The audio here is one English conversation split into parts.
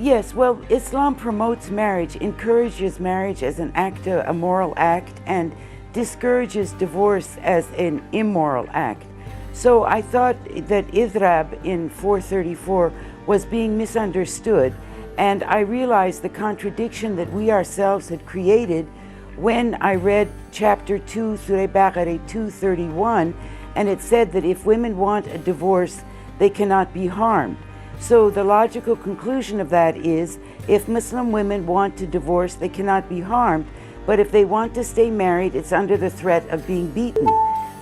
Yes, well, Islam promotes marriage, encourages marriage as an act, a moral act, and discourages divorce as an immoral act. So I thought that idrab in 434 was being misunderstood, and I realized the contradiction that we ourselves had created when I read chapter 2, Surah Baqarah 231, and it said that if women want a divorce, they cannot be harmed. So the logical conclusion of that is, if Muslim women want to divorce, they cannot be harmed, but if they want to stay married, it's under the threat of being beaten.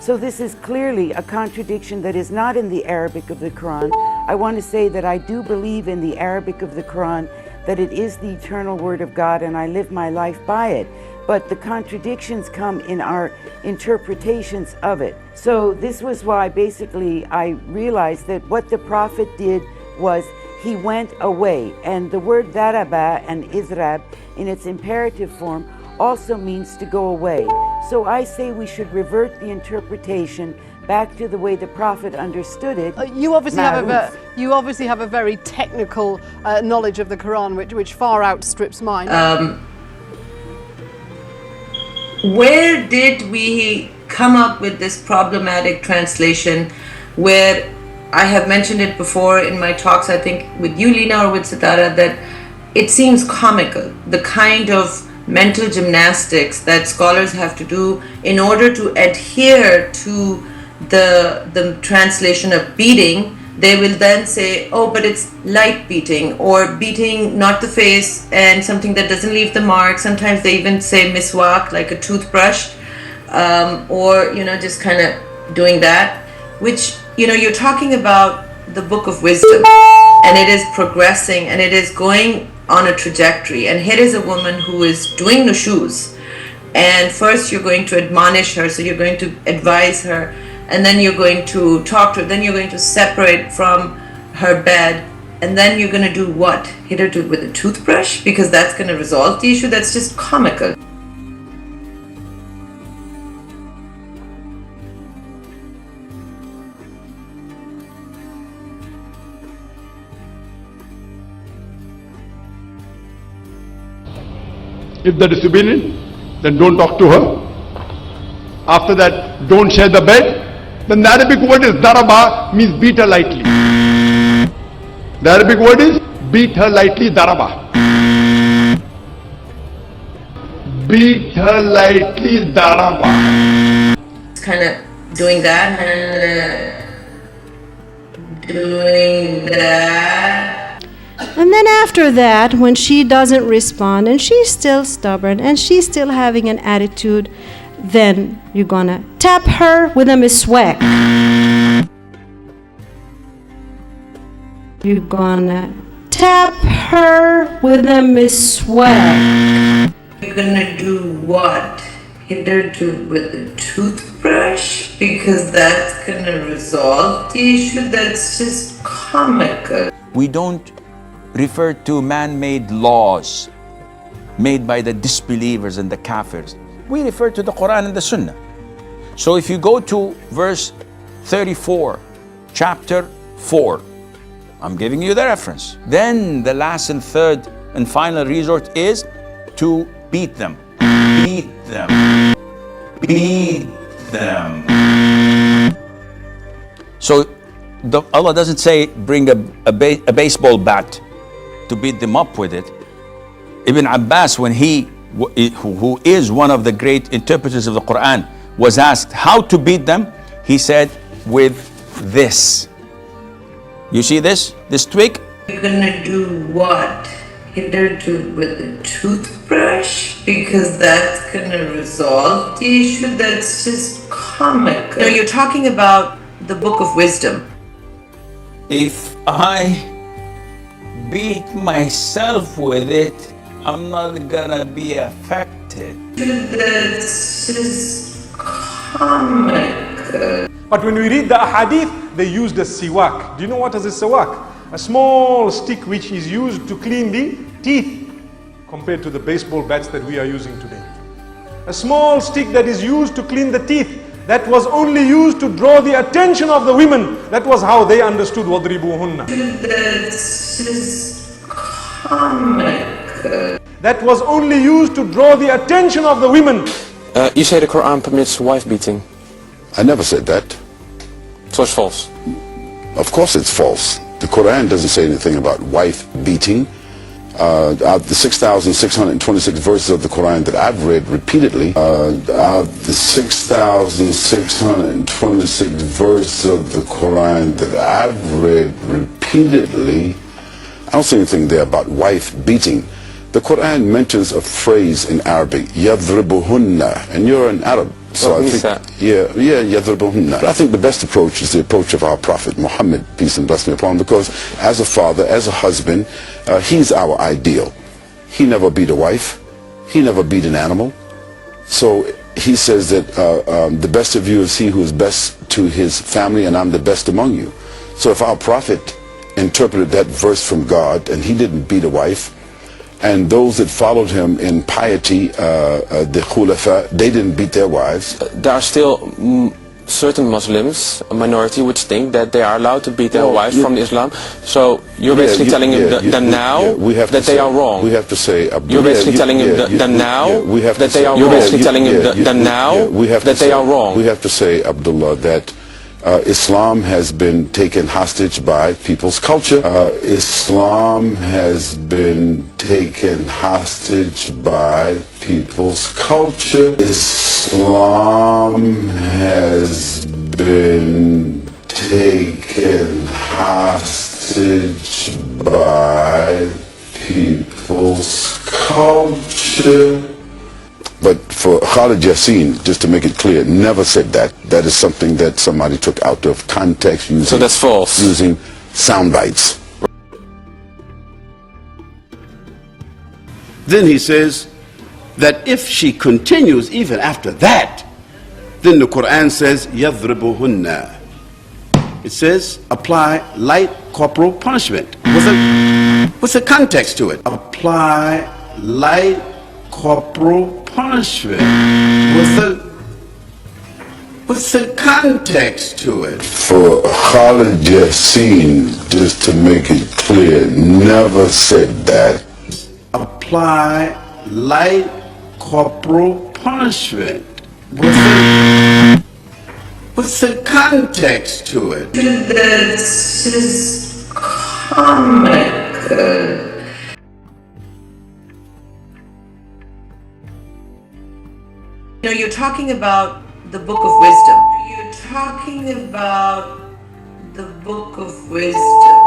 So this is clearly a contradiction that is not in the Arabic of the Quran. I want to say that I do believe in the Arabic of the Quran, that it is the eternal word of God, and I live my life by it. But the contradictions come in our interpretations of it. So this was why basically I realized that what the Prophet did was he went away. And the word daraba and idrab in its imperative form also means to go away. So I say we should revert the interpretation back to the way the Prophet understood it. You obviously have a very technical knowledge of the Quran, which far outstrips mine. Where did we come up with this problematic translation where I have mentioned it before in my talks, I think with you, Leena, or with Sitara, that it seems comical, the kind of mental gymnastics that scholars have to do in order to adhere to the translation of beating. They will then say, oh, but it's light beating, or beating not the face and something that doesn't leave the mark. Sometimes they even say miswak, like a toothbrush, or, just kind of doing that, which, you're talking about the book of wisdom, and it is progressing and it is going on a trajectory. And here is a woman who is doing nushuz, and first you're going to admonish her, so you're going to advise her, and then you're going to talk to her, then you're going to separate from her bed, and then you're going to do what? Hit her with a toothbrush? Because that's going to resolve the issue? That's just comical. If that is disobedient, then don't talk to her. After that, don't share the bed. Then the Arabic word is daraba, means beat her lightly. The Arabic word is beat her lightly, daraba. Beat her lightly, daraba. It's kind of doing that and doing that. And then after that, when she doesn't respond and she's still stubborn and she's still having an attitude, then you're gonna tap her with a miswak. You're gonna tap her with a miswak. You're gonna do what? Hit her with a toothbrush? Because that's gonna resolve the issue? That's just comical. We don't refer to man-made laws made by the disbelievers and the kafirs. We refer to the Quran and the Sunnah. So if you go to verse 34, chapter 4, I'm giving you the reference. Then the last and third and final resort is to beat them. Beat them. Beat them. So Allah doesn't say bring a baseball bat to beat them up with it. Ibn Abbas, when who is one of the great interpreters of the Quran, was asked how to beat them, he said, with this. You see this twig? You're gonna do what? Hit her with a toothbrush? Because that's gonna resolve the issue? That's just comical. You're talking about the book of wisdom. If I beat myself with it, I'm not gonna be affected. That's just comical. But when we read the ahadith, they use the siwak. Do you know what is a siwak? A small stick which is used to clean the teeth, compared to the baseball bats that we are using today. A small stick that is used to clean the teeth, that was only used to draw the attention of the women. That was how they understood wadribuhunna. That's just that was only used to draw the attention of the women. You say the Quran permits wife beating. I never said that. So it's false. Of course it's false. The Quran doesn't say anything about wife beating. Out the 6,626 verses of the Quran that I've read repeatedly, out the 6,626 verses of the Quran that I've read repeatedly, I don't see anything there about wife beating. The Quran mentions a phrase in Arabic, yadribuhunna, and you're an Arab. So I think, yadribuhunna. But I think the best approach is the approach of our Prophet Muhammad, peace and blessing upon him, because as a father, as a husband, he's our ideal. He never beat a wife. He never beat an animal. So he says that the best of you is he who is best to his family, and I'm the best among you. So if our Prophet interpreted that verse from God, and he didn't beat a wife, and those that followed him in piety, the khulafa, they didn't beat their wives. There are still certain Muslims, a minority, which think that they are allowed to beat their wives from Islam. So you're basically telling them now that they are wrong. We have to say, you're basically telling them now that they are wrong. You're basically telling them now that they are wrong. We have to say, Abdullah, that Islam has been taken hostage by people's culture. Islam has been taken hostage by people's culture. Islam has been taken hostage by people's culture. But for Khalid Yassin, just to make it clear, never said that. That is something that somebody took out of context using, so that's false. Using sound bites. Then he says that if she continues even after that, then the Quran says, يَضْرِبُهُنَّ. It says, apply light corporal punishment. What's the context to it? Apply light corporal punishment. What's the context to it? For Khalid Yassin, just to make it clear, never said that. Apply light corporal punishment. What's the context to it? This is comical. You know, you're talking about the book of wisdom. You're talking about the book of wisdom.